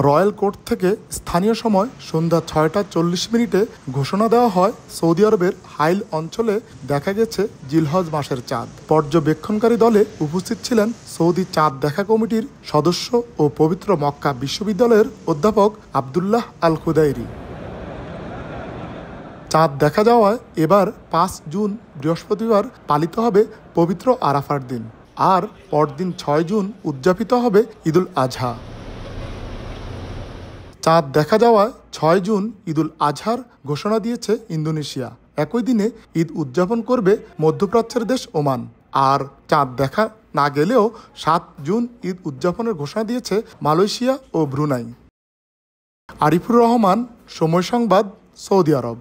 Royal court থেকে স্থানীয় সময় সন্ধ্যা ৬টা ৪০ ঘোষণা দেওয়া হয় সৌদি আরবের হাইল অঞ্চলে দেখা গেছে জিলহজ মাসের চাঁদ। পর্যবেক্ষণকারী দলে উপস্থিত ছিলেন সৌদি চাঁদ দেখা কমিটির সদস্য ও পবিত্র মক্কা বিশ্ববিদ্যালয়ের অধ্যাপক আবদুল্লাহ আল খুদাইরি। চাঁদ দেখা যাওয়ায় এবার ৫ জুন বৃহস্পতিবার পালিত হবে পবিত্র আরাফার দিন, আর পরদিন ৬ জুন উদযাপিত হবে ঈদুল আজহা। চাঁদ দেখা যাওয়ায় ৬ জুন ঈদুল আজহার ঘোষণা দিয়েছে ইন্দোনেশিয়া। একই দিনে ঈদ উদযাপন করবে মধ্যপ্রাচ্যের দেশ ওমান। আর চাঁদ দেখা না গেলেও ৭ জুন ঈদ উদযাপনের ঘোষণা দিয়েছে মালয়েশিয়া ও ব্রুনাই। আরিফুর রহমান, সময় সংবাদ, সৌদি আরব।